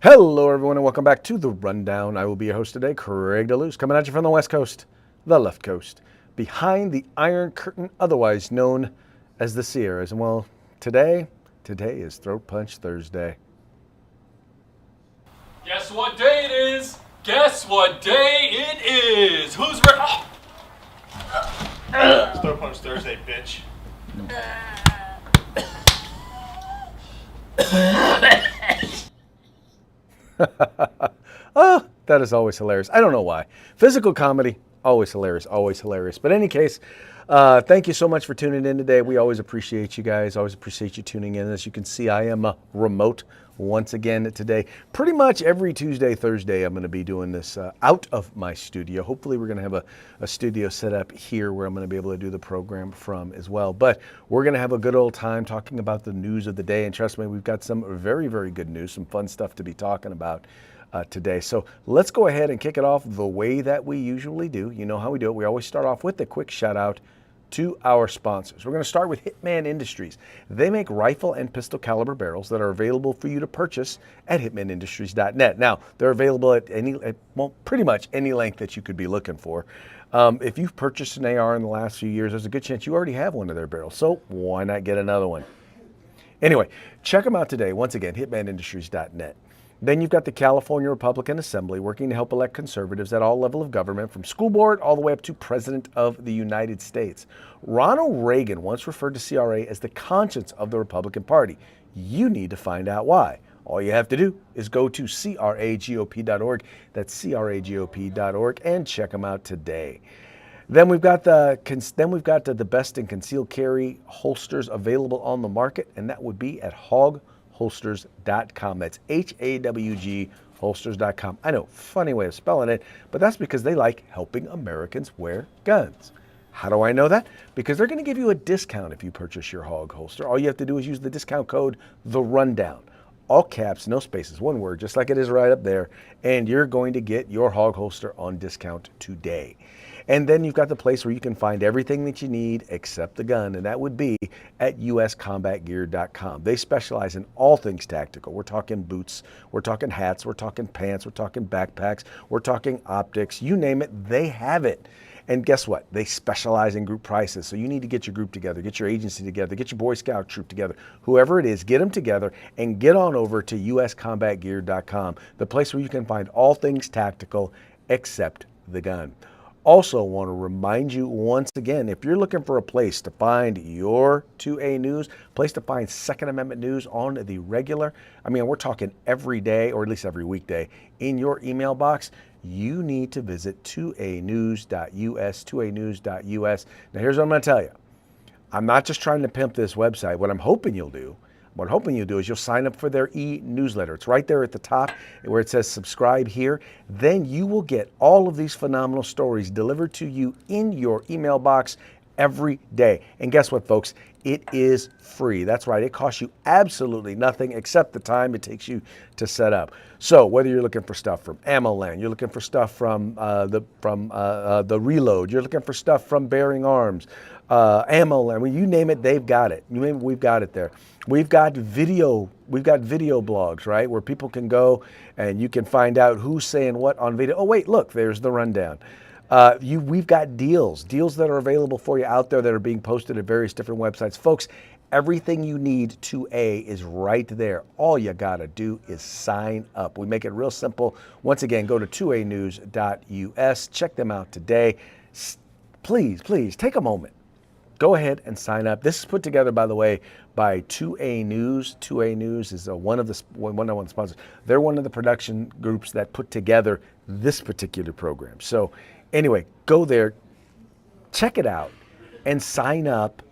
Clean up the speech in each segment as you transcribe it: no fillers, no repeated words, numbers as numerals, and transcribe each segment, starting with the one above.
Hello, everyone, and welcome back to The Rundown. I will be your host today, Craig DeLuz, coming at you from the West Coast, the left coast, behind the Iron Curtain, otherwise known as the Sierras. And well, today is Throat Punch Thursday. Guess what day it is? Guess what day it is? Who's ready? Oh. It's Throat Punch Thursday, bitch. Oh, that is always hilarious. I don't know why. Physical comedy, always hilarious, always hilarious. But in any case, thank you so much for tuning in today. We always appreciate you guys, always appreciate you tuning in. As you can see, I am remote once again today. Pretty much every Tuesday, Thursday, I'm going to be doing this out of my studio. Hopefully we're going to have a studio set up here where I'm going to be able to do the program from as well. But we're going to have a good old time talking about the news of the day. And trust me, we've got some very, very good news, some fun stuff to be talking about today. So let's go ahead and kick it off the way that we usually do. You know how we do it. We always start off with a quick shout out to our sponsors. We're going to start with Hitman Industries. They make rifle and pistol caliber barrels that are available for you to purchase at hitmanindustries.net. Now, they're available at pretty much any length that you could be looking for. If you've purchased an AR in the last few years, there's a good chance you already have one of their barrels. So why not get another one? Anyway, check them out today. Once again, hitmanindustries.net. Then you've got the California Republican Assembly working to help elect conservatives at all levels of government, from school board all the way up to President of the United States. Ronald Reagan once referred to CRA as the conscience of the Republican Party. You need to find out why. All you have to do is go to cragop.org. That's cragop.org, and check them out today. Then we've got the best in concealed carry holsters available on the market, and that would be at hawgholsters.com. That's HAWG holsters.com. I know, funny way of spelling it, but that's because they like helping Americans wear guns. How do I know that? Because they're going to give you a discount if you purchase your Hog holster. All you have to do is use the discount code The Rundown. All caps, no spaces, one word, just like it is right up there, and you're going to get your Hog holster on discount today. And then you've got the place where you can find everything that you need except the gun, and that would be at uscombatgear.com. They specialize in all things tactical. We're talking boots, we're talking hats, we're talking pants, we're talking backpacks, we're talking optics, you name it, they have it. And guess what? They specialize in group prices. So you need to get your group together, get your agency together, get your Boy Scout troop together, whoever it is, get them together and get on over to uscombatgear.com, the place where you can find all things tactical except the gun. Also want to remind you once again, if you're looking for a place to find your 2A news, place to find Second Amendment news on the regular, I mean, we're talking every day, or at least every weekday, in your email box, you need to visit 2anews.us, 2anews.us. Now here's what I'm going to tell you. I'm not just trying to pimp this website. What I'm hoping you'll do is you'll sign up for their e-newsletter. It's right there at the top where it says subscribe here. Then you will get all of these phenomenal stories delivered to you in your email box every day. And guess what, folks? It is free. That's right. It costs you absolutely nothing except the time it takes you to set up. So whether you're looking for stuff from AmmoLand, you're looking for stuff from the Reload, you're looking for stuff from Bearing Arms, AmmoLand, when you name it, they've got it. We've got it there. We've got video blogs, right, where people can go and you can find out who's saying what on video. Oh wait, look, there's the rundown. We've got deals that are available for you out there that are being posted at various different websites. Folks, everything you need 2A is right there. All you gotta do is sign up. We make it real simple. Once again, go to 2anews.us. Check them out today. Please take a moment. Go ahead and sign up. This is put together, by the way, by 2A News. 2A News is one of the sponsors. They're one of the production groups that put together this particular program. So anyway, go there, check it out, and sign up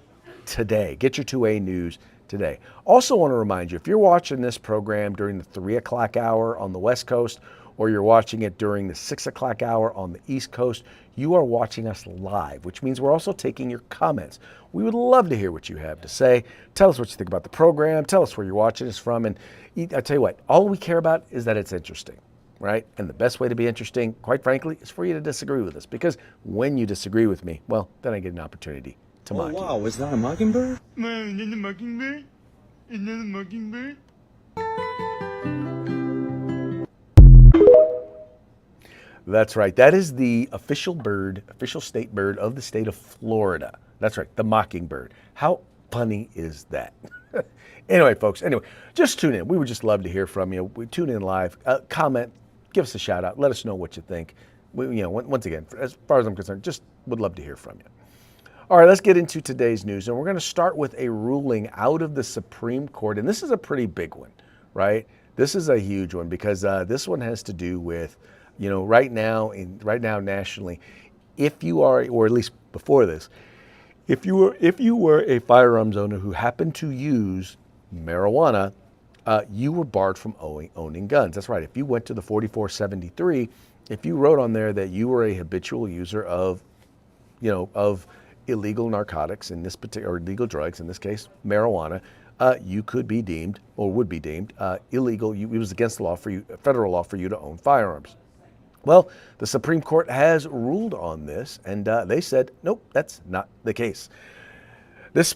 today. Get your 2A News today. Also want to remind you, if you're watching this program during the 3 o'clock hour on the West Coast, or you're watching it during the 6 o'clock hour on the East Coast, you are watching us live, which means we're also taking your comments. We would love to hear what you have to say. Tell us what you think about the program. Tell us where you're watching us from. And I tell you what, all we care about is that it's interesting, right? And the best way to be interesting, quite frankly, is for you to disagree with us. Because when you disagree with me, well, then I get an opportunity to mock you. Oh, wow, is that a mockingbird? Man, is that a mockingbird? Is that a mockingbird? That's right. That is the official bird, official state bird of the state of Florida. That's right, the mockingbird. How funny is that? Anyway, folks, just tune in. We would just love to hear from you. We tune in live, comment, give us a shout out, let us know what you think. Once again, as far as I'm concerned, just would love to hear from you. All right, let's get into today's news. And we're going to start with a ruling out of the Supreme Court. And this is a pretty big one, right? This is a huge one because this one has to do with, right now nationally, if you are, or at least before this, if you were a firearms owner who happened to use marijuana, you were barred from owning guns. That's right. If you went to the 4473, if you wrote on there that you were a habitual user of illegal narcotics in this particular, or illegal drugs, in this case, marijuana, you could be deemed, or would be deemed, illegal. It was against the law for you, federal law for you to own firearms. Well, the Supreme Court has ruled on this, and they said, nope, that's not the case. This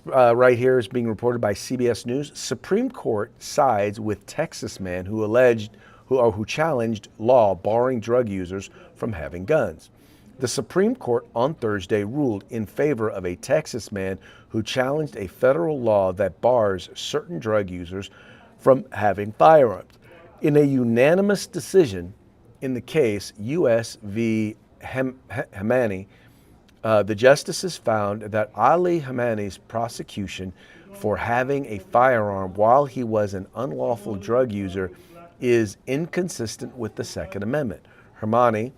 right here is being reported by CBS News. Supreme Court sides with Texas man who challenged law barring drug users from having guns. The Supreme Court on Thursday ruled in favor of a Texas man who challenged a federal law that bars certain drug users from having firearms. In a unanimous decision in the case U.S. v. Hamani, the justices found that Ali Hamani's prosecution for having a firearm while he was an unlawful drug user is inconsistent with the Second Amendment. Hamani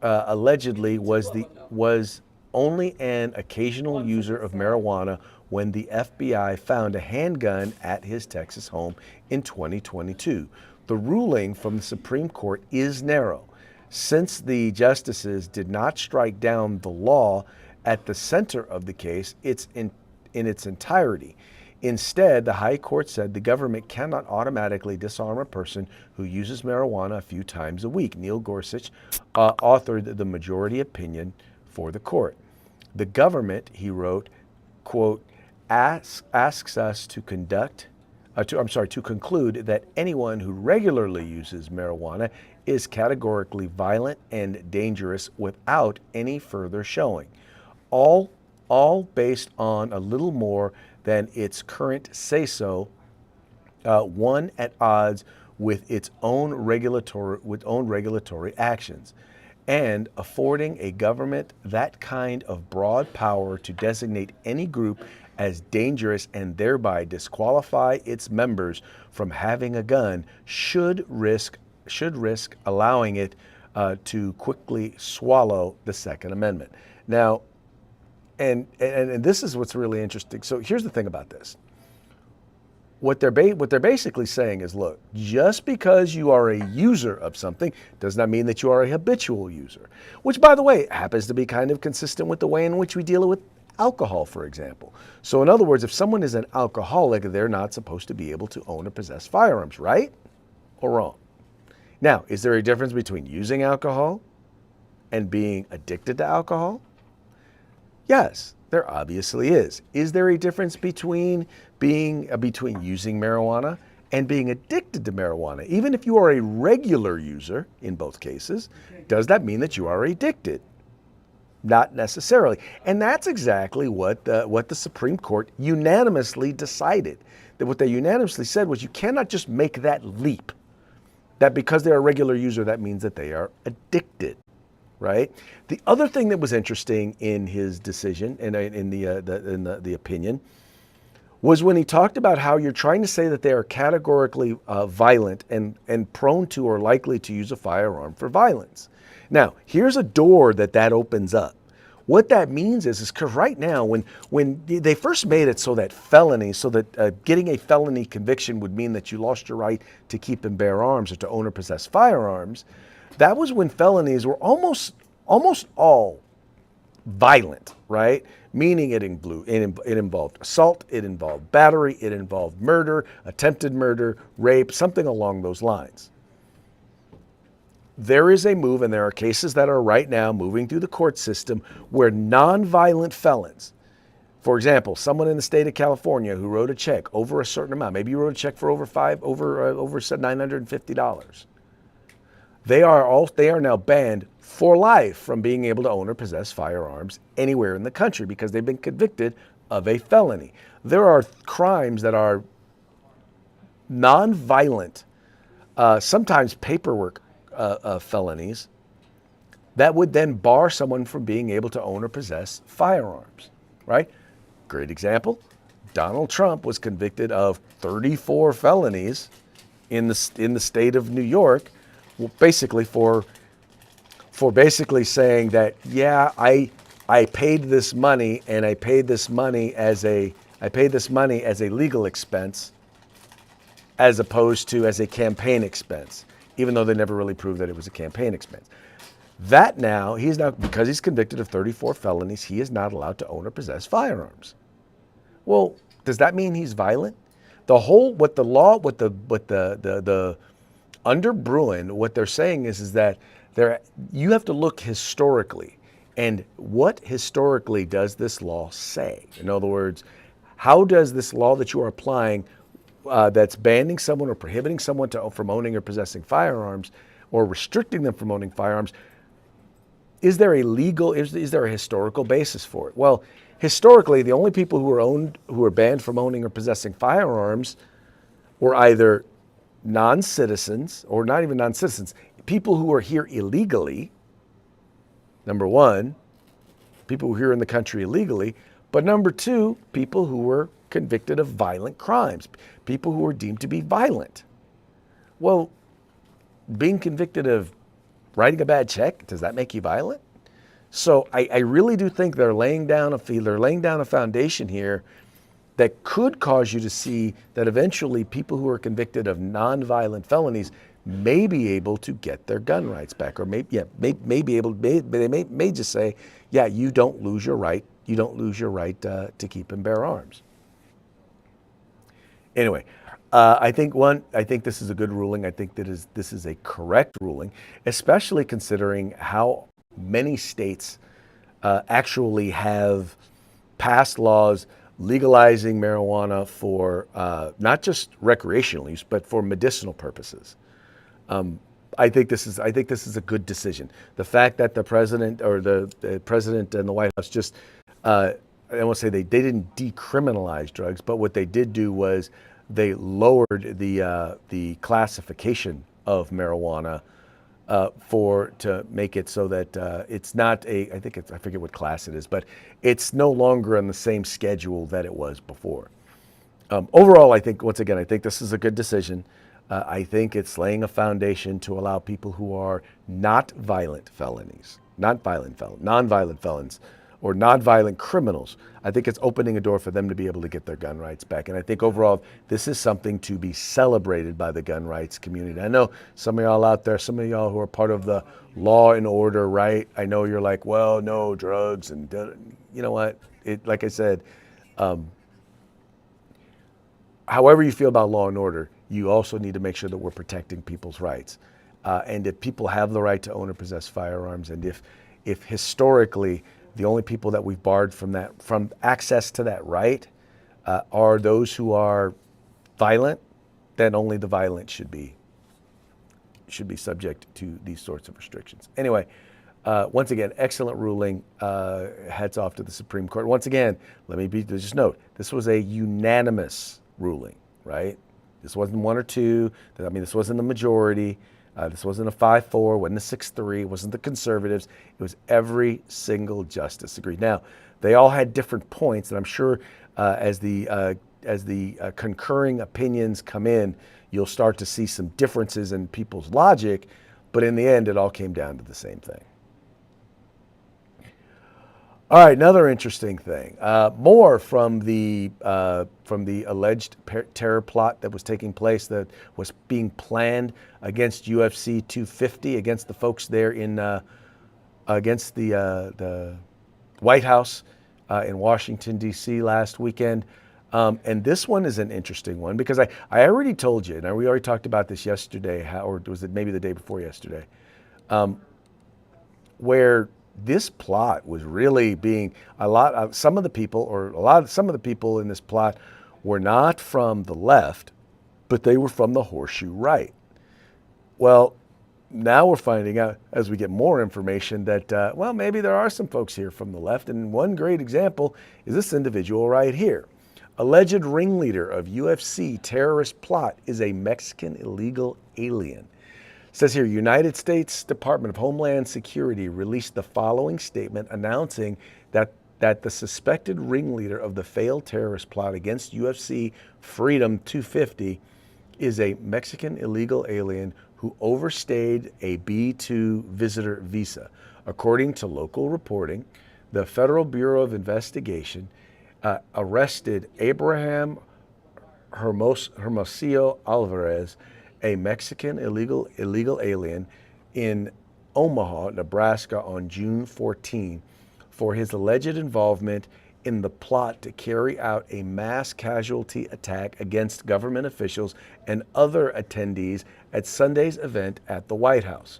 allegedly was only an occasional user of marijuana when the FBI found a handgun at his Texas home in 2022. The ruling from the Supreme Court is narrow. Since the justices did not strike down the law at the center of the case, in its entirety. Instead, the High Court said the government cannot automatically disarm a person who uses marijuana a few times a week. Neil Gorsuch authored the majority opinion for the court. The government, he wrote, quote, asks us to conclude that anyone who regularly uses marijuana is categorically violent and dangerous without any further showing. All based on a little more than its current say-so, one at odds with its own regulatory actions, and affording a government that kind of broad power to designate any group as dangerous and thereby disqualify its members from having a gun should risk allowing it to quickly swallow the Second Amendment. Now, and this is what's really interesting. So here's the thing about this. What they're basically saying is, look, just because you are a user of something does not mean that you are a habitual user, which, by the way, happens to be kind of consistent with the way in which we deal with alcohol, for example. So in other words, if someone is an alcoholic, they're not supposed to be able to own or possess firearms, right or wrong? Now, is there a difference between using alcohol and being addicted to alcohol? Yes, there obviously is. Is there a difference between using marijuana and being addicted to marijuana? Even if you are a regular user in both cases, does that mean that you are addicted? Not necessarily. And that's exactly what the Supreme Court unanimously decided. That what they unanimously said was you cannot just make that leap, that because they're a regular user, that means that they are addicted, right? The other thing that was interesting in his decision, in the opinion, was when he talked about how you're trying to say that they are categorically violent and prone to or likely to use a firearm for violence. Now, here's a door that opens up. What that means is because right now, when they first made it so that getting a felony conviction would mean that you lost your right to keep and bear arms or to own or possess firearms, that was when felonies were almost all violent, right? Meaning it involved assault, it involved battery, it involved murder, attempted murder, rape, something along those lines. There is a move, and there are cases that are right now moving through the court system where nonviolent felons, for example, someone in the state of California who wrote a check over a certain amount, maybe you wrote a check for over $950. They are now banned for life from being able to own or possess firearms anywhere in the country because they've been convicted of a felony. There are crimes that are non-violent, sometimes paperwork felonies, that would then bar someone from being able to own or possess firearms, right? Great example. Donald Trump was convicted of 34 felonies in the state of New York, basically for basically saying that, yeah, I paid this money and I paid this money as a legal expense as opposed to as a campaign expense, even though they never really proved that it was a campaign expense. That now, because he's convicted of 34 felonies, he is not allowed to own or possess firearms. Well, does that mean he's violent? Under Bruin, what they're saying is that you have to look historically. And what historically does this law say? In other words, how does this law that you are applying that's banning someone or prohibiting someone from owning or possessing firearms or restricting them from owning firearms, is there a historical basis for it? Well, historically, the only people who were banned from owning or possessing firearms were either non-citizens, or not even non-citizens, people who were here illegally. Number one, people who were here in the country illegally. But number two, people who were convicted of violent crimes, people who were deemed to be violent. Well, being convicted of writing a bad check, does that make you violent? So I really do think they're laying down a foundation here that could cause you to see that eventually people who are convicted of non-violent felonies may be able to get their gun rights back, or may just say, yeah, you don't lose your right to keep and bear arms. Anyway, I think this is a good ruling. I think this is a correct ruling, especially considering how many states actually have passed laws legalizing marijuana for not just recreational use, but for medicinal purposes. I think this is a good decision. The fact that the president and the White House just I won't say they didn't decriminalize drugs, but what they did do was they lowered the classification of marijuana to make it so that it's not I forget what class it is, but it's no longer on the same schedule that it was before. Overall, I think this is a good decision. I think it's laying a foundation to allow people who are non-violent felons, or non-violent criminals. I think it's opening a door for them to be able to get their gun rights back. And I think overall, this is something to be celebrated by the gun rights community. I know some of y'all out there, some of y'all who are part of the law and order, right? I know you're like, well, no drugs, and you know what? Like I said, however you feel about law and order, you also need to make sure that we're protecting people's rights. And if people have the right to own or possess firearms, and if historically the only people that we've barred from access to that right are those who are violent, then only the violent should be subject to these sorts of restrictions. Anyway, once again, excellent ruling. Hats off to the Supreme Court. Once again, just note, this was a unanimous ruling, right? This wasn't one or two. This wasn't the majority. This wasn't a 5-4, wasn't a 6-3, wasn't the conservatives. It was every single justice agreed. Now, they all had different points, and I'm sure as the concurring opinions come in, you'll start to see some differences in people's logic, but in the end, it all came down to the same thing. All right, another interesting thing. More from the alleged terror plot that was taking place, that was being planned against UFC 250, against the folks there against the White House in Washington, D.C. last weekend. And this one is an interesting one because I already told you, and we already talked about this yesterday, or was it maybe the day before yesterday, where this plot was really being some of the people in this plot were not from the left, but they were from the horseshoe right. Well, now we're finding out as we get more information that, well, maybe there are some folks here from the left. And one great example is this individual right here. Alleged ringleader of UFC terrorist plot is a Mexican illegal alien. It says here, United States Department of Homeland Security released the following statement announcing that the suspected ringleader of the failed terrorist plot against UFC Freedom 250 is a Mexican illegal alien who overstayed a B2 visitor visa. According to local reporting, the Federal Bureau of Investigation arrested Abraham Hermosillo Alvarez, a Mexican illegal alien in Omaha, Nebraska on June 14 for his alleged involvement in the plot to carry out a mass casualty attack against government officials and other attendees at Sunday's event at the White House.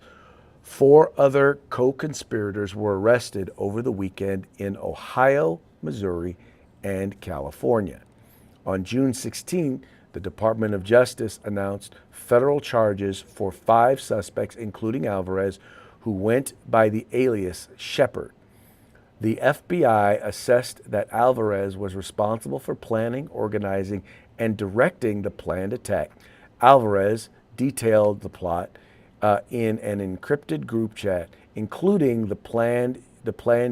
4 other co-conspirators were arrested over the weekend in Ohio, Missouri, and California. On June 16, the Department of Justice announced federal charges for 5 suspects, including Alvarez, who went by the alias Shepard. The FBI assessed that Alvarez was responsible for planning, organizing, and directing the planned attack. Alvarez detailed the plot in an encrypted group chat, including the planned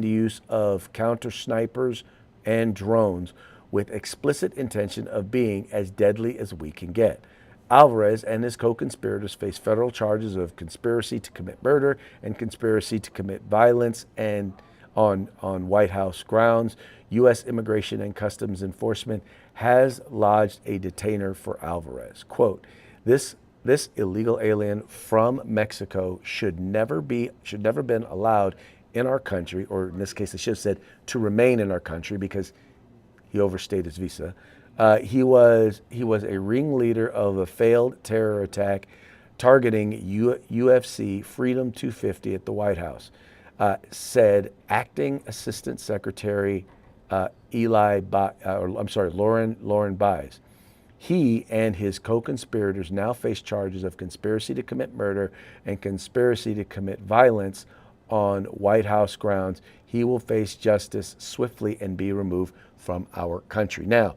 use of counter snipers and drones, with explicit intention of being as deadly as we can get. Alvarez and his co-conspirators face federal charges of conspiracy to commit murder and conspiracy to commit violence and on White House grounds. U.S. Immigration and Customs Enforcement has lodged a detainer for Alvarez. Quote, this illegal alien from Mexico should never been allowed in our country, or in this case, they should have said to remain in our country because he overstayed his visa. He was a ringleader of a failed terror attack targeting UFC Freedom 250 at the White House, said Acting Assistant Secretary Lauren Baez. He and his co-conspirators now face charges of conspiracy to commit murder and conspiracy to commit violence on White House grounds. He will face justice swiftly and be removed from our country. Now,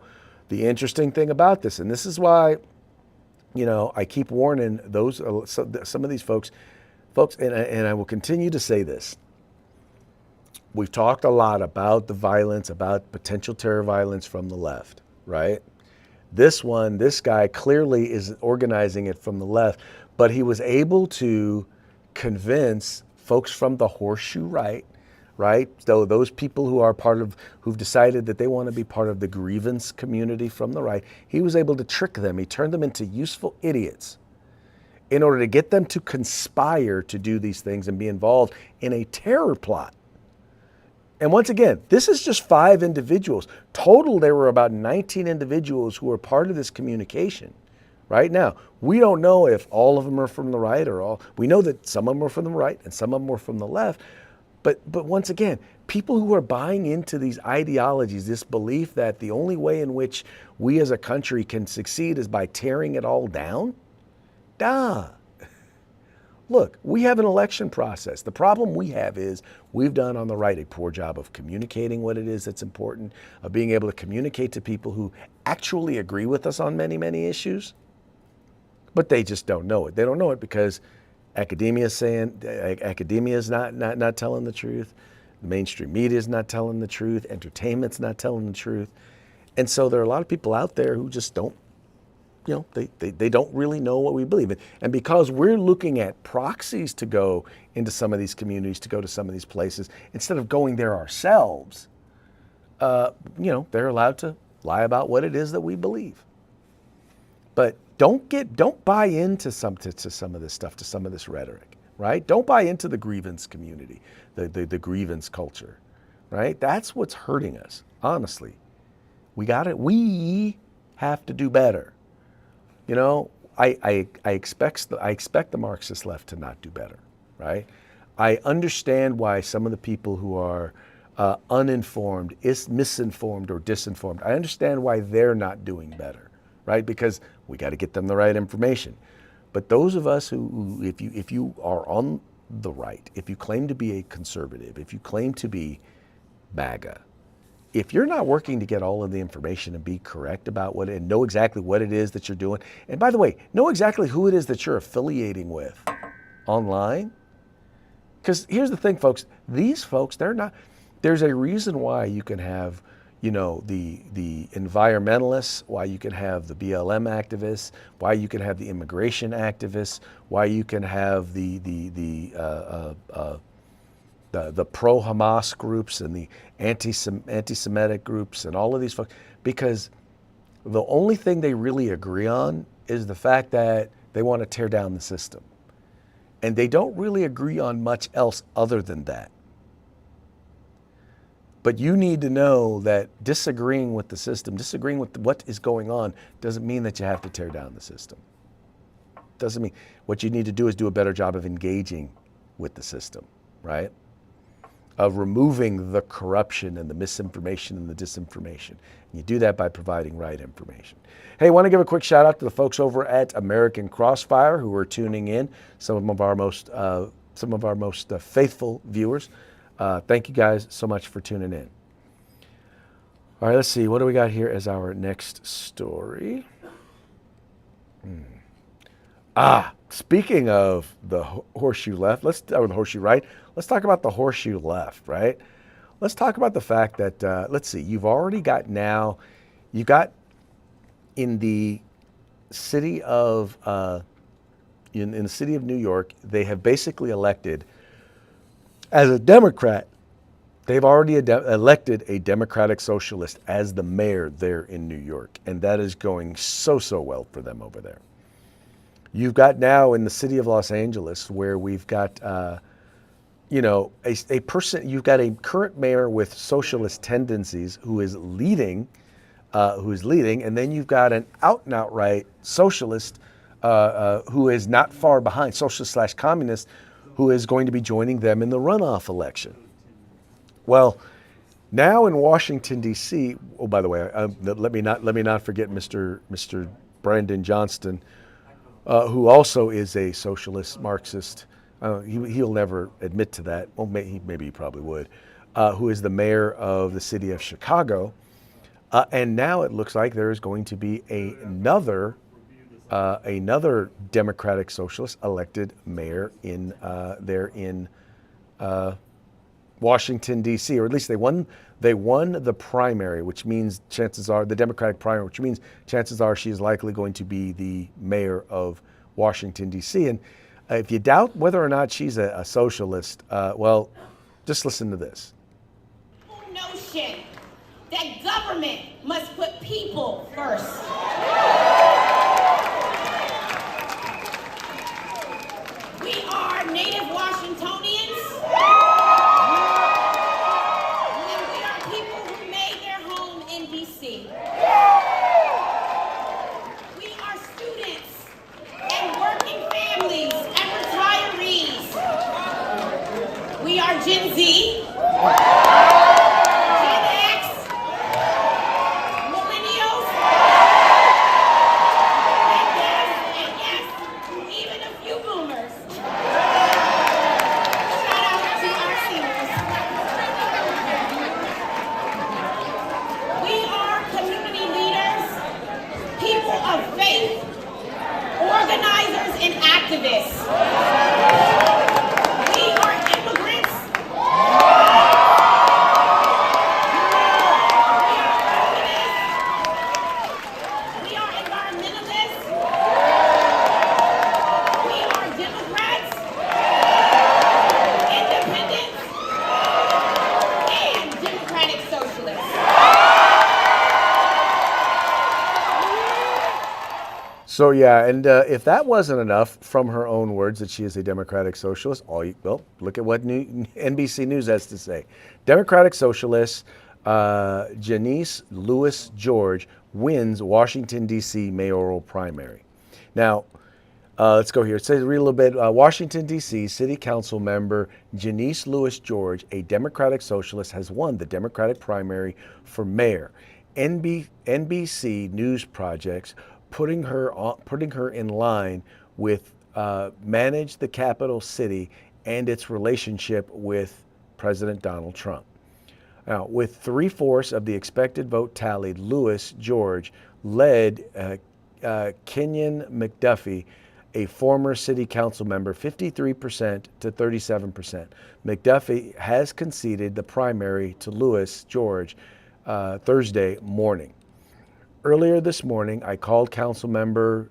the interesting thing about this, and this is why, I keep warning those some of these folks, and I will continue to say this. We've talked a lot about the violence, about potential terror violence from the left, right? This guy clearly is organizing it from the left, but he was able to convince folks from the horseshoe right? So those people who've decided that they want to be part of the grievance community from the right, he was able to trick them. He turned them into useful idiots in order to get them to conspire to do these things and be involved in a terror plot. And once again, this is just 5 individuals. Total, there were about 19 individuals who were part of this communication. Right now, we don't know if all of them are from the right or all. We know that some of them are from the right and some of them were from the left. But once again, people who are buying into these ideologies, this belief that the only way in which we as a country can succeed is by tearing it all down? Look, we have an election process. The problem we have is we've done on the right a poor job of communicating what it is that's important, of being able to communicate to people who actually agree with us on many, many issues. But they just don't know it. They don't know it because academia is not telling the truth. The mainstream media is not telling the truth. Entertainment's not telling the truth. And so there are a lot of people out there who just don't, they don't really know what we believe in. And because we're looking at proxies to go into some of these communities, to go to some of these places, instead of going there ourselves, they're allowed to lie about what it is that we believe. But don't buy into some of this stuff, to some of this rhetoric, right? Don't buy into the grievance community, the grievance culture, right? That's what's hurting us, honestly. We have to do better. I expect the Marxist left to not do better, right? I understand why some of the people who are uninformed, misinformed, or disinformed, I understand why they're not doing better, right? Because we got to get them the right information. But those of us who if you are on the right, if you claim to be a conservative, if you claim to be MAGA, if you're not working to get all of the information and be correct about what and know exactly what it is that you're doing, and by the way, know exactly who it is that you're affiliating with online. Because here's the thing, folks, these folks, they're not, there's a reason why you can have, you know, the environmentalists, why you can have the BLM activists, why you can have the immigration activists, why you can have the pro-Hamas groups and the anti-Semitic groups and all of these folks, because the only thing they really agree on is the fact that they want to tear down the system. And they don't really agree on much else other than that. But you need to know that disagreeing with the system, disagreeing with what is going on, doesn't mean that you have to tear down the system. Doesn't mean, what you need to do is do a better job of engaging with the system, right? Of removing the corruption and the misinformation and the disinformation. And you do that by providing right information. Hey, I want to give a quick shout out to the folks over at American Crossfire who are tuning in. Some of our most faithful viewers. Thank you guys so much for tuning in. All right, let's see. What do we got here as our next story? Speaking of the horseshoe left, or the horseshoe right, let's talk about the horseshoe left, right? Let's talk about the fact that, let's see, you've got in the city of, in the city of New York, they have basically elected, as a Democrat, they've already elected a Democratic Socialist as the mayor there in New York. And that is going so well for them over there. You've got now in the city of Los Angeles where we've got, you know, a person, you've got a current mayor with socialist tendencies who is leading, and then you've got an out and outright socialist who is not far behind, socialist / communist, who is going to be joining them in the runoff election. Well, now in Washington, D.C., oh, by the way, let me not forget Mr. Brandon Johnston, who also is a socialist Marxist. He'll never admit to that. Well, maybe he probably would. Who is the mayor of the city of Chicago. And now it looks like there is going to be another Democratic Socialist elected mayor in Washington, D.C., or at least they won the primary, which means chances are, the Democratic primary, which means chances are she is likely going to be the mayor of Washington, D.C. And if you doubt whether or not she's a socialist, well, just listen to this. Notion that government must put people first. We are native Washingtonians. And we are people who made their home in D.C. We are students and working families and retirees. We are Gen Z. So yeah, and if that wasn't enough from her own words that she is a Democratic Socialist, well, look at what NBC News has to say. Democratic Socialist Janice Lewis George wins Washington, D.C. mayoral primary. Now, let's go here. It says, read a little bit. Washington, D.C. City Council member Janice Lewis George, a Democratic Socialist, has won the Democratic primary for mayor. NBC News projects putting her in line with manage the capital city and its relationship with President Donald Trump. Now, with 3/4 of the expected vote tallied, Louis George led Kenyon McDuffie, a former city council member, 53% to 37%. McDuffie has conceded the primary to Louis George Thursday morning. Earlier this morning, I called Councilmember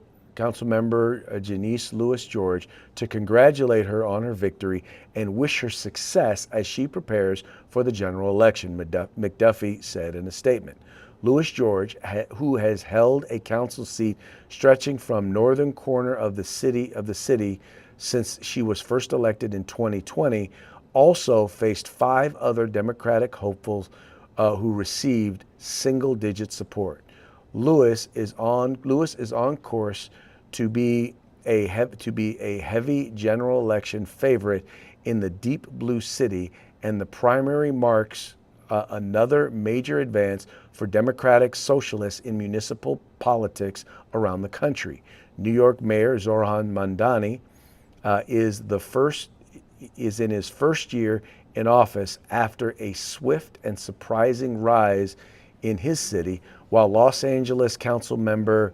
Janice Louis George to congratulate her on her victory and wish her success as she prepares for the general election, McDuffie said in a statement. Louis George, who has held a council seat stretching from northern corner of the city since she was first elected in 2020, also faced 5 other Democratic hopefuls who received single-digit support. Louis is on course to be a heavy general election favorite in the deep blue city, and the primary marks another major advance for Democratic socialists in municipal politics around the country. New York Mayor Zohran Mamdani is in his first year in office after a swift and surprising rise in his city, while Los Angeles Council member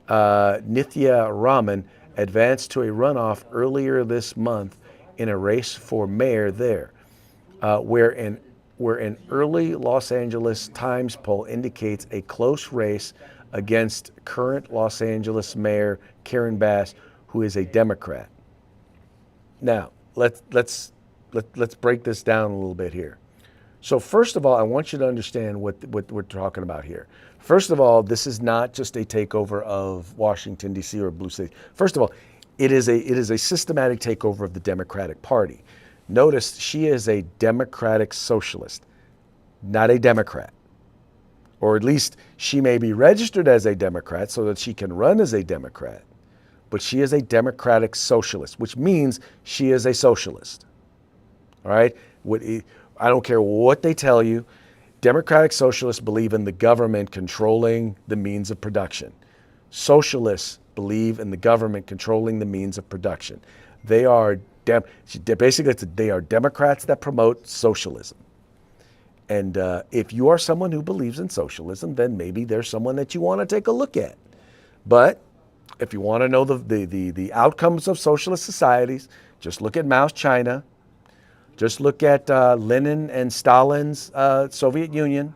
Nithya Raman advanced to a runoff earlier this month in a race for mayor there, where an early Los Angeles Times poll indicates a close race against current Los Angeles Mayor Karen Bass, who is a Democrat. Now, let's break this down a little bit here. So first of all, I want you to understand what we're talking about here. First of all, this is not just a takeover of Washington, D.C. or blue city. First of all, it is a systematic takeover of the Democratic Party. Notice she is a Democratic socialist, not a Democrat. Or at least she may be registered as a Democrat so that she can run as a Democrat, but she is a Democratic socialist, which means she is a socialist. All right? I don't care what they tell you. Democratic socialists believe in the government controlling the means of production. Socialists believe in the government controlling the means of production. They are they are Democrats that promote socialism. And if you are someone who believes in socialism, then maybe there's someone that you want to take a look at. But if you want to know the outcomes of socialist societies, just look at Mao's China. Just look at Lenin and Stalin's Soviet Union.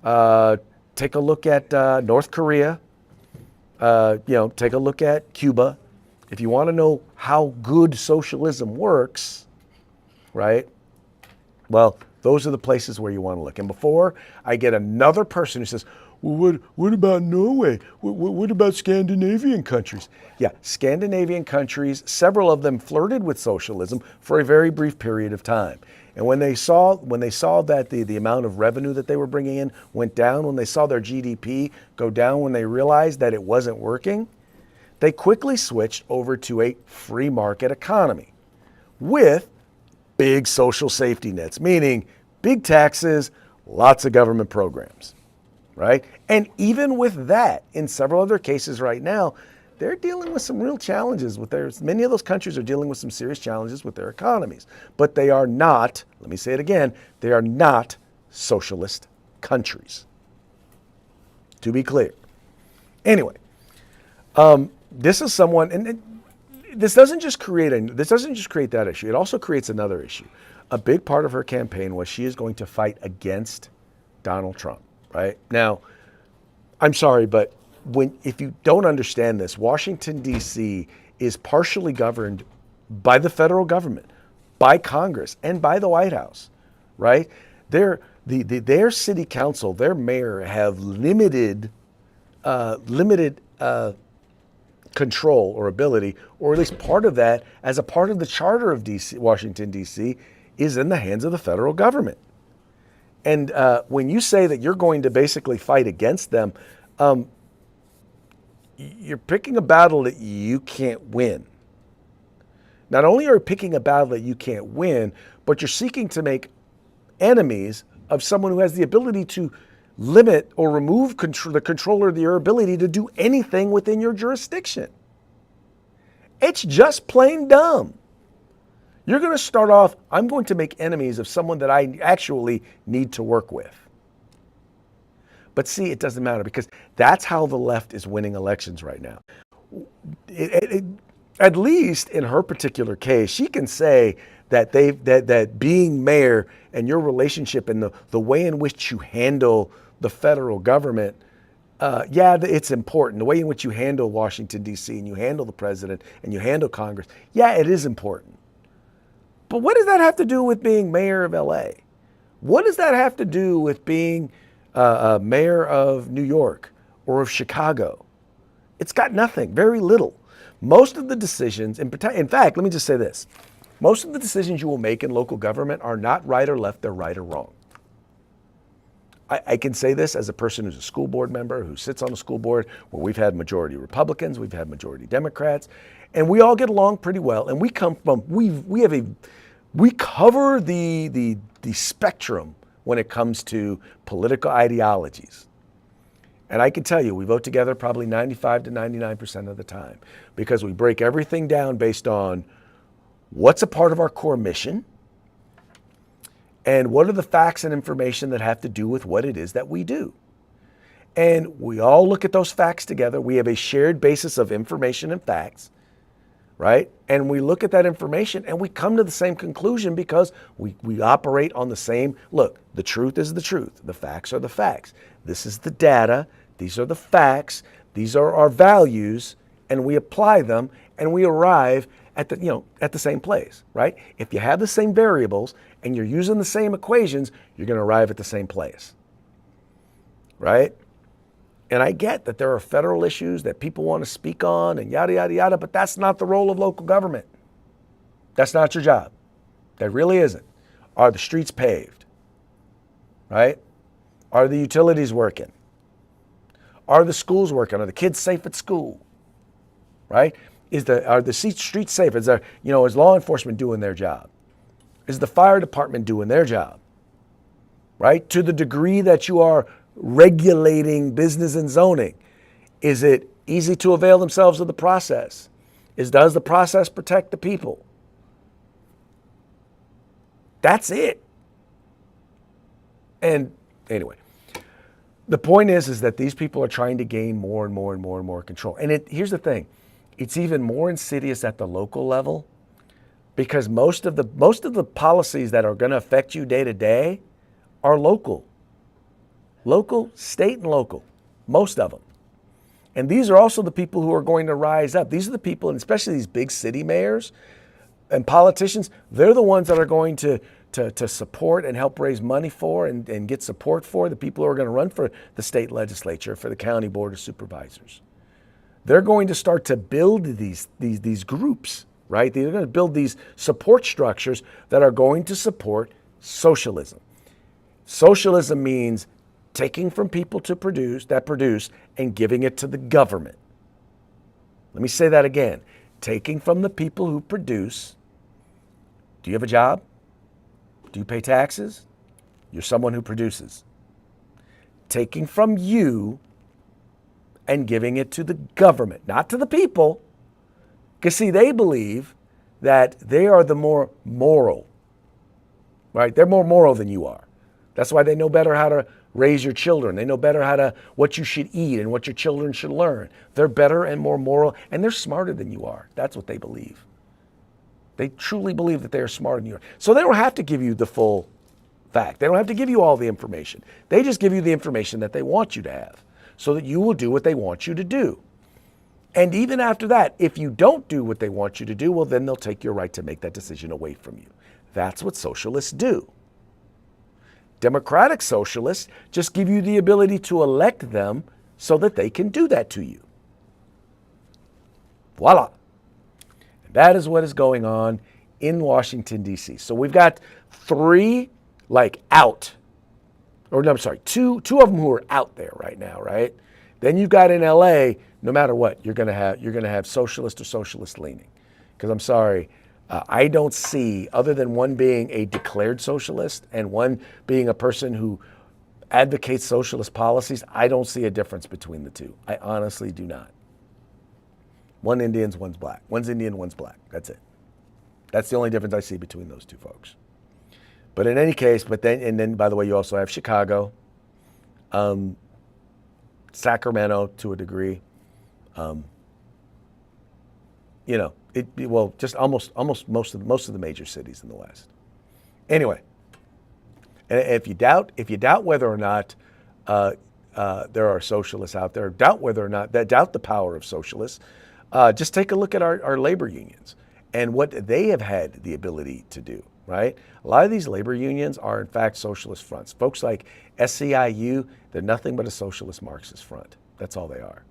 Take a look at North Korea. Take a look at Cuba. If you want to know how good socialism works, right? Well, those are the places where you want to look. And before I get another person who says, well, what about Norway? What about Scandinavian countries? Yeah, Scandinavian countries, several of them flirted with socialism for a very brief period of time. And when they saw that the amount of revenue that they were bringing in went down, when they saw their GDP go down, when they realized that it wasn't working, they quickly switched over to a free market economy with big social safety nets, meaning big taxes, lots of government programs. Right? And even with that, in several other cases right now, they're dealing with some real challenges many of those countries are dealing with some serious challenges with their economies. But they are not, let me say it again, they are not socialist countries. To be clear. Anyway, this is someone, and this doesn't just create that issue. It also creates another issue. A big part of her campaign was she is going to fight against Donald Trump. Right? Now, I'm sorry, but if you don't understand this, Washington, D.C. is partially governed by the federal government, by Congress, and by the White House, right? Their city council, their mayor have limited control or ability, or at least part of that, as a part of the charter of Washington, D.C., is in the hands of the federal government. And when you say that you're going to basically fight against them, you're picking a battle that you can't win. Not only are you picking a battle that you can't win, but you're seeking to make enemies of someone who has the ability to limit or remove the control or your ability to do anything within your jurisdiction. It's just plain dumb. You're going to start off, I'm going to make enemies of someone that I actually need to work with. But see, it doesn't matter because that's how the left is winning elections right now. At least in her particular case, she can say that that being mayor and your relationship and the way in which you handle the federal government, it's important. The way in which you handle Washington, D.C., and you handle the president and you handle Congress, yeah, it is important. But what does that have to do with being mayor of L.A.? What does that have to do with being mayor of New York or of Chicago? It's got nothing, very little. Most of the decisions, in fact, let me just say this. Most of the decisions you will make in local government are not right or left, they're right or wrong. I can say this as a person who's a school board member, who sits on a school board where we've had majority Republicans, we've had majority Democrats, and we all get along pretty well. And we cover the spectrum when it comes to political ideologies. And I can tell you, we vote together probably 95 to 99% of the time because we break everything down based on what's a part of our core mission and what are the facts and information that have to do with what it is that we do. And we all look at those facts together. We have a shared basis of information and facts, right? And we look at that information and we come to the same conclusion because we operate on the same, look, the truth is the truth. The facts are the facts. This is the data. These are the facts. These are our values, and we apply them and we arrive at the same place, right? If you have the same variables and you're using the same equations, you're going to arrive at the same place, right? And I get that there are federal issues that people want to speak on and yada, yada, yada, but that's not the role of local government. That's not your job. That really isn't. Are the streets paved? Right? Are the utilities working? Are the schools working? Are the kids safe at school? Right? Are the streets safe? Is law enforcement doing their job? Is the fire department doing their job? Right? To the degree that you are regulating business and zoning, is it easy to avail themselves of the process? Does the process protect the people? That's it. And anyway, the point is that these people are trying to gain more and more and more and more control. And here's the thing, it's even more insidious at the local level because most of the policies that are going to affect you day to day are local. Local, state, and local, most of them. And these are also the people who are going to rise up. These are the people, and especially these big city mayors and politicians, they're the ones that are going to support and help raise money for and get support for the people who are going to run for the state legislature, for the county board of supervisors. They're going to start to build these groups, right? They're going to build these support structures that are going to support socialism. Socialism means taking from people that produce and giving it to the government. Let me say that again. Taking from the people who produce. Do you have a job? Do you pay taxes? You're someone who produces. Taking from you and giving it to the government, not to the people. Because see, they believe that they are the more moral, right? They're more moral than you are. That's why they know better how to raise your children. They know better what you should eat and what your children should learn. They're better and more moral, and they're smarter than you are. That's what they believe. They truly believe that they are smarter than you are. So they don't have to give you the full fact. They don't have to give you all the information. They just give you the information that they want you to have so that you will do what they want you to do. And even after that, if you don't do what they want you to do, well, then they'll take your right to make that decision away from you. That's what socialists do. Democratic socialists just give you the ability to elect them so that they can do that to you. Voila. And that is what is going on in Washington, D.C. So we've got two of them who are out there right now, right? Then you've got in L.A., no matter what, you're going to have socialist or socialist leaning. Because I'm sorry, I don't see, other than one being a declared socialist and one being a person who advocates socialist policies, I don't see a difference between the two. I honestly do not. One Indian's, one's black. One's Indian, one's black. That's it. That's the only difference I see between those two folks. But in any case, and then by the way, you also have Chicago, Sacramento to a degree. Just almost most of the major cities in the West. Anyway, and if you doubt whether or not there are socialists out there, doubt the power of socialists, just take a look at our labor unions and what they have had the ability to do, right? A lot of these labor unions are in fact socialist fronts. Folks like SCIU, they're nothing but a socialist Marxist front. That's all they are.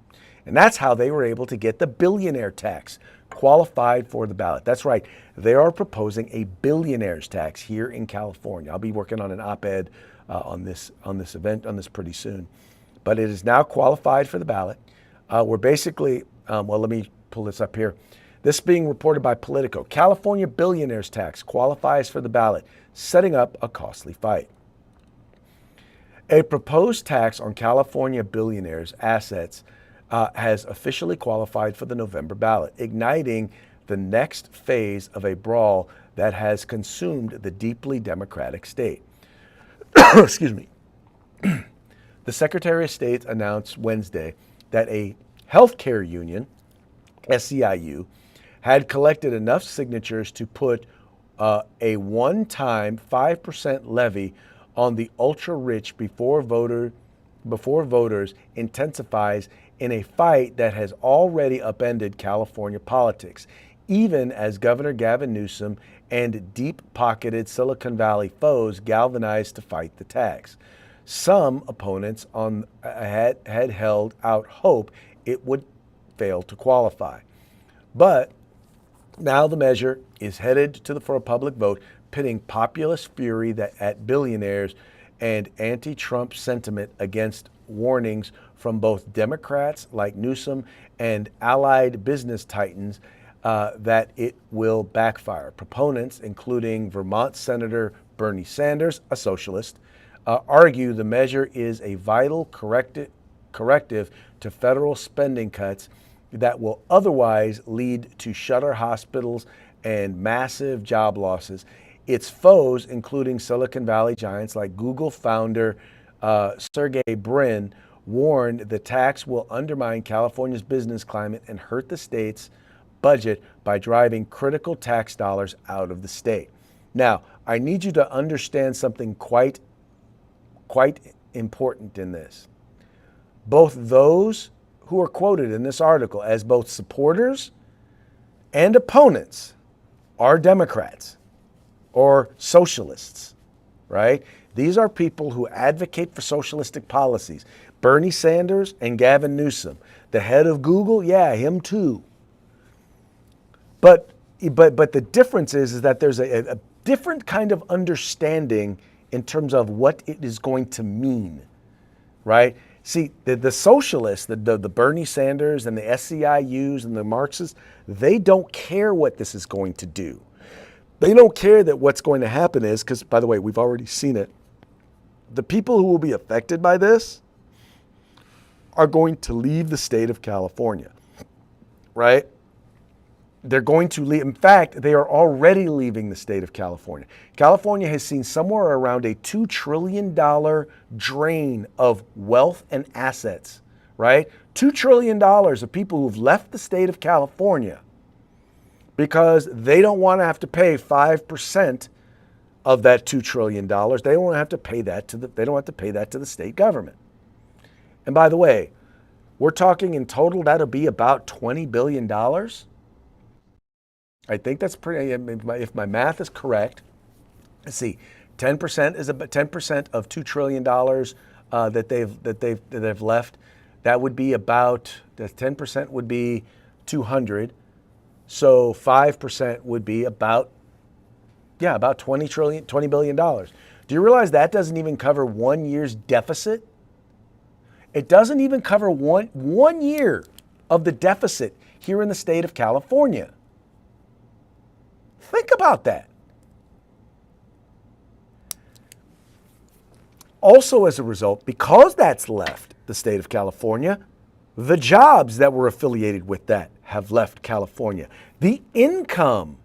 And that's how they were able to get the billionaire tax qualified for the ballot. That's right. They are proposing a billionaire's tax here in California. I'll be working on an op-ed on this pretty soon. But it is now qualified for the ballot. We're basically, let me pull this up here. This being reported by Politico. California billionaire's tax qualifies for the ballot, setting up a costly fight. A proposed tax on California billionaires' assets has officially qualified for the November ballot, igniting the next phase of a brawl that has consumed the deeply democratic state. Excuse me. The Secretary of State announced Wednesday that a healthcare union, SCIU, had collected enough signatures to put a one-time 5% levy on the ultra-rich before voters intensifies in a fight that has already upended California politics, even as Governor Gavin Newsom and deep-pocketed Silicon Valley foes galvanized to fight the tax. Some opponents had held out hope it would fail to qualify. But now the measure is headed for a public vote, pitting populist fury at billionaires and anti-Trump sentiment against warnings from both Democrats like Newsom and allied business titans that it will backfire. Proponents, including Vermont Senator Bernie Sanders, a socialist, argue the measure is a vital corrective to federal spending cuts that will otherwise lead to shutter hospitals and massive job losses. Its foes, including Silicon Valley giants like Google founder Sergey Brin, warned the tax will undermine California's business climate and hurt the state's budget by driving critical tax dollars out of the state. Now, I need you to understand something quite important in this. Both those who are quoted in this article as both supporters and opponents are Democrats or socialists, right? These are people who advocate for socialistic policies. Bernie Sanders and Gavin Newsom, the head of Google, yeah, him too. But the difference is that there's a different kind of understanding in terms of what it is going to mean, right? See, the socialists, the Bernie Sanders and the SCIUs and the Marxists, they don't care what this is going to do. They don't care that what's going to happen is, because by the way, we've already seen it, the people who will be affected by this are going to leave the state of California, right? They're going to leave. In fact, they are already leaving the state of California. California has seen somewhere around a $2 trillion drain of wealth and assets, right? $2 trillion of people who've left the state of California because they don't want to have to pay 5% of that $2 trillion. They don't want to have to pay that to the state government. And by the way, we're talking in total, that'll be about $20 billion. I think that's pretty, if my math is correct. Let's see, 10% is about 10% of $2 trillion that they've left. That would be about, that 10% would be 200. So 5% would be about $20 billion. Do you realize that doesn't even cover 1 year's deficit? It doesn't even cover one year of the deficit here in the state of California. Think about that. Also, as a result, because that's left the state of California, the jobs that were affiliated with that have left California. The income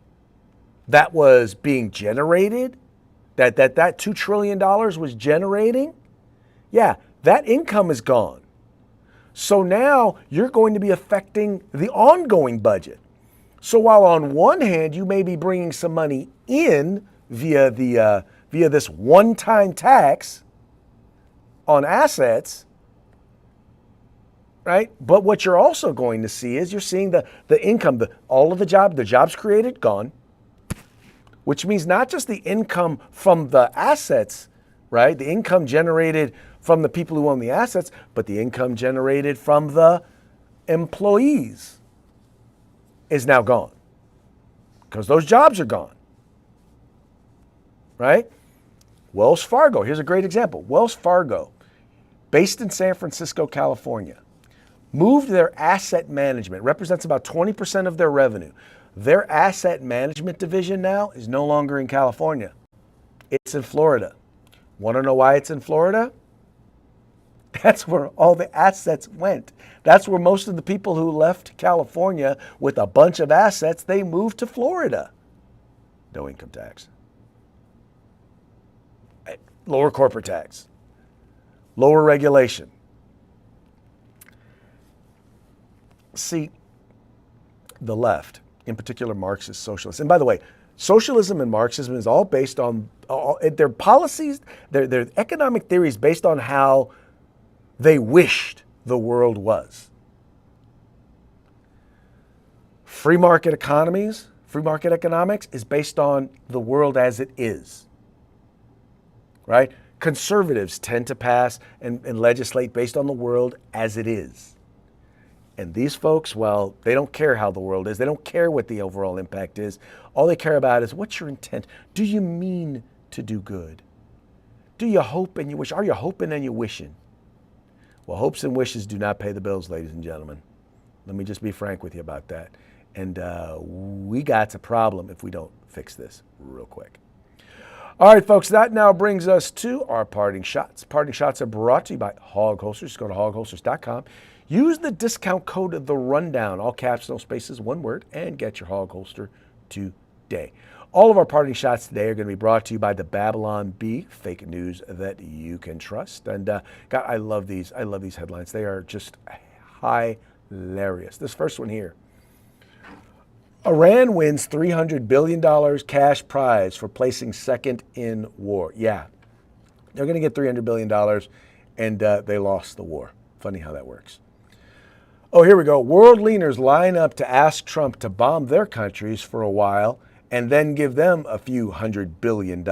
that was being generated, that $2 trillion was generating, yeah, that income is gone. So now you're going to be affecting the ongoing budget. So while on one hand you may be bringing some money in via this one-time tax on assets, right? But what you're also going to see is you're seeing the income, all of the jobs created gone, which means not just the income from the assets, right? The income generated from the people who own the assets, but the income generated from the employees is now gone because those jobs are gone, right? Wells Fargo, here's a great example. Wells Fargo, based in San Francisco, California, moved their asset management, represents about 20% of their revenue. Their asset management division now is no longer in California. It's in Florida. Want to know why it's in Florida? That's where all the assets went. That's where most of the people who left California with a bunch of assets, they moved to Florida. No income tax. Lower corporate tax. Lower regulation. See, the left, in particular Marxist socialists, and by the way, socialism and Marxism is all based on their policies, their economic theories based on how they wished the world was. Free market economies, free market economics is based on the world as it is, right? Conservatives tend to pass and legislate based on the world as it is. And these folks, well, they don't care how the world is. They don't care what the overall impact is. All they care about is what's your intent? Do you mean to do good? Do you hope and you wish? Are you hoping and you wishing? Well, hopes and wishes do not pay the bills, ladies and gentlemen. Let me just be frank with you about that. And we got a problem if we don't fix this real quick. All right, folks, that now brings us to our parting shots. Parting shots are brought to you by Hog Holsters. Just go to hogholsters.com. Use the discount code The Rundown, all caps, no spaces, one word, and get your Hog Holster today. All of our parting shots today are going to be brought to you by the Babylon Bee, fake news that you can trust. And God, I love these. I love these headlines. They are just hilarious. This first one here. Iran wins $300 billion cash prize for placing second in war. Yeah, they're going to get $300 billion, and they lost the war. Funny how that works. Oh, here we go. World leaders line up to ask Trump to bomb their countries for a while and then give them a few $100 billion.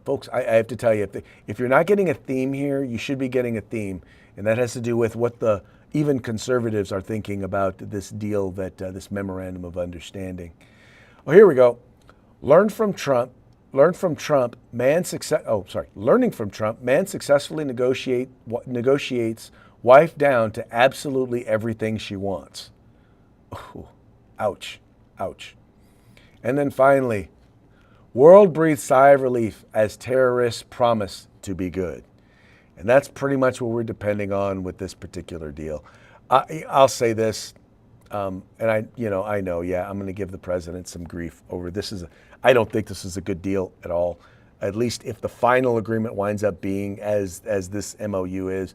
Folks, I have to tell you, if you're not getting a theme here, you should be getting a theme. And that has to do with what even conservatives are thinking about this deal, this memorandum of understanding. Oh, here we go. Learning from Trump, man successfully negotiates wife down to absolutely everything she wants. Ooh, ouch. And then finally, world breathes sigh of relief as terrorists promise to be good. And that's pretty much what we're depending on with this particular deal. I'll say this, and I know, I'm going to give the president some grief over this. I don't think this is a good deal at all. At least if the final agreement winds up being as this MOU is.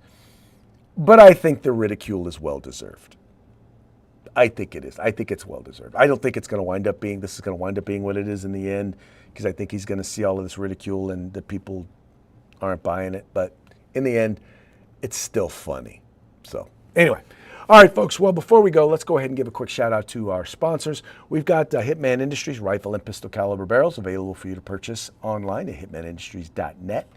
But I think the ridicule is well deserved. I think it is. I think it's well deserved. I don't think this is going to wind up being what it is in the end, because I think he's going to see all of this ridicule and the people aren't buying it. But in the end, it's still funny. So anyway. All right, folks. Well, before we go, let's go ahead and give a quick shout out to our sponsors. We've got Hitman Industries rifle and pistol caliber barrels available for you to purchase online at hitmanindustries.net.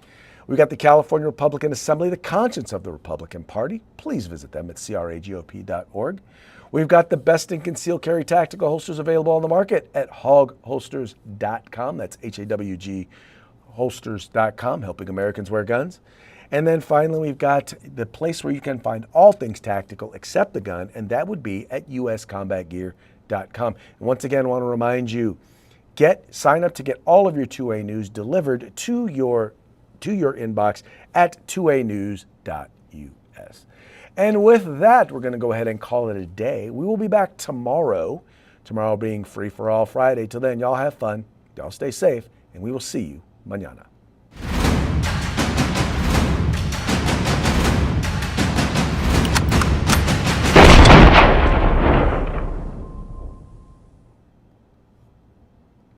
We've got the California Republican Assembly, the conscience of the Republican Party. Please visit them at cragop.org. We've got the best in concealed carry tactical holsters available on the market at hogholsters.com. That's HAWG holsters.com, helping Americans wear guns. And then finally, we've got the place where you can find all things tactical except the gun, and that would be at uscombatgear.com. And once again, I want to remind you, sign up to get all of your 2A news delivered to your inbox at 2anews.us. And with that, we're going to go ahead and call it a day. We will be back tomorrow. Tomorrow being Free for All Friday. Till then, y'all have fun. Y'all stay safe. And we will see you mañana.